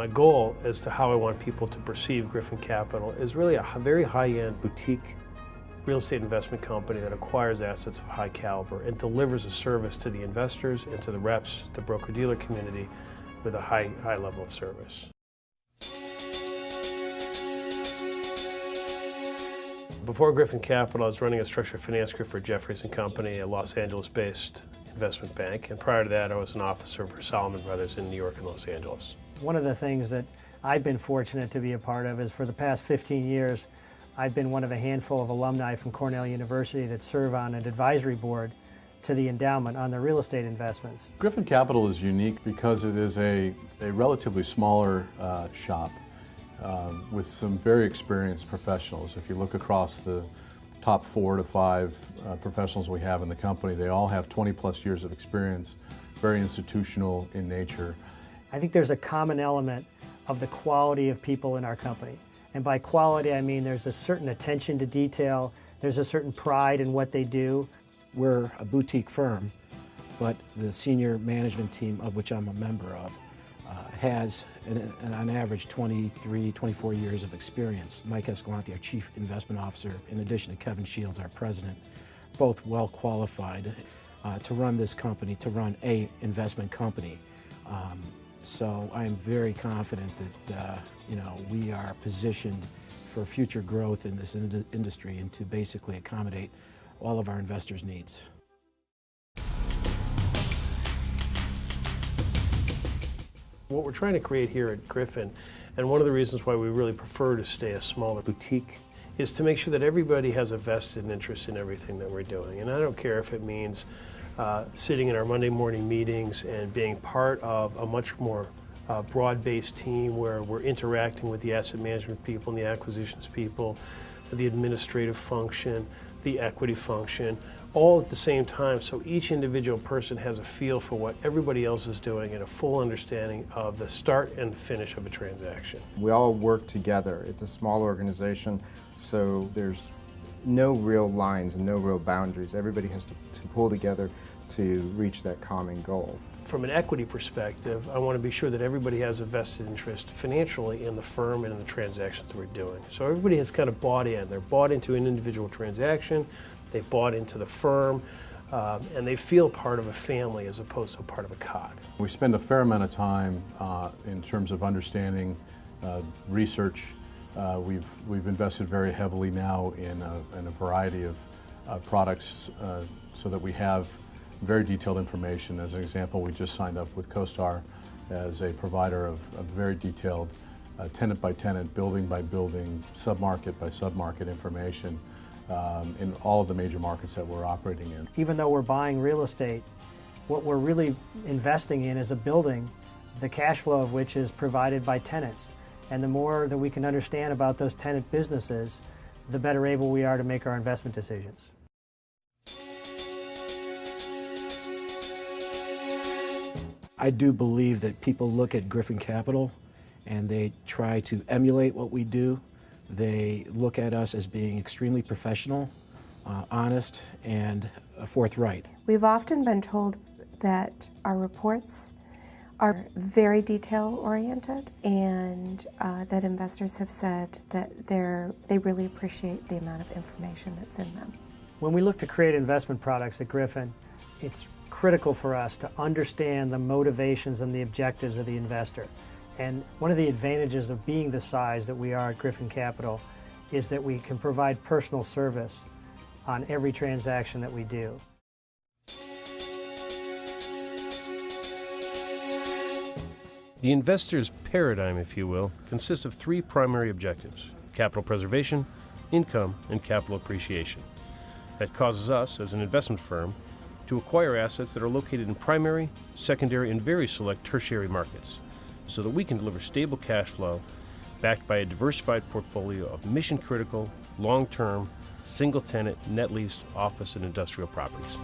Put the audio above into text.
My goal as to how I want people to perceive Griffin Capital is really a very high-end boutique real estate investment company that acquires assets of high caliber and delivers a service to the investors and to the reps, the broker-dealer community, with a high level of service. Before Griffin Capital, I was running a structured finance group for Jefferies & Company, a Los Angeles-based investment bank, and prior to that I was an officer for Salomon Brothers in New York and Los Angeles. One of the things that I've been fortunate to be a part of is for the past 15 years I've been one of a handful of alumni from Cornell University that serve on an advisory board to the endowment on their real estate investments. Griffin Capital is unique because it is a relatively smaller shop with some very experienced professionals. If you look across the top 4 to 5 professionals we have in the company, they all have 20+ years of experience, very institutional in nature. I think there's a common element of the quality of people in our company. And by quality, I mean there's a certain attention to detail, there's a certain pride in what they do. We're a boutique firm, but the senior management team, of which I'm a member of, has on average 23, 24 years of experience. Mike Escalante, our Chief Investment Officer, in addition to Kevin Shields, our President, both well qualified to run this company, to run a investment company. So I am very confident that we are positioned for future growth in this industry and to basically accommodate all of our investors' needs. What we're trying to create here at Griffin, and one of the reasons why we really prefer to stay a smaller boutique, is to make sure that everybody has a vested interest in everything that we're doing. And I don't care if it means sitting in our Monday morning meetings and being part of a much more broad-based team where we're interacting with the asset management people and the acquisitions people, the administrative function, the equity function, all at the same time, so each individual person has a feel for what everybody else is doing and a full understanding of the start and finish of a transaction. We all work together. It's a small organization, so there's no real lines and no real boundaries. Everybody has to pull together to reach that common goal. From an equity perspective, I want to be sure that everybody has a vested interest financially in the firm and in the transactions that we're doing. So everybody has kind of bought in. They're bought into an individual transaction, they bought into the firm, and they feel part of a family as opposed to part of a cog. We spend a fair amount of time in terms of understanding research. We've invested very heavily now in a variety of products so that we have very detailed information. As an example, we just signed up with CoStar as a provider of very detailed tenant by tenant, building by building, submarket by submarket information in all of the major markets that we're operating in. Even though we're buying real estate, what we're really investing in is a building, the cash flow of which is provided by tenants. And the more that we can understand about those tenant businesses, the better able we are to make our investment decisions. I do believe that people look at Griffin Capital and they try to emulate what we do. They look at us as being extremely professional, honest, and forthright. We've often been told that our reports are very detail-oriented, and that investors have said that they really appreciate the amount of information that's in them. When we look to create investment products at Griffin, it's critical for us to understand the motivations and the objectives of the investor. And one of the advantages of being the size that we are at Griffin Capital is that we can provide personal service on every transaction that we do. The investor's paradigm, if you will, consists of 3 primary objectives: capital preservation, income, and capital appreciation. That causes us, as an investment firm, to acquire assets that are located in primary, secondary, and very select tertiary markets, so that we can deliver stable cash flow backed by a diversified portfolio of mission-critical, long-term, single-tenant, net-leased office and industrial properties.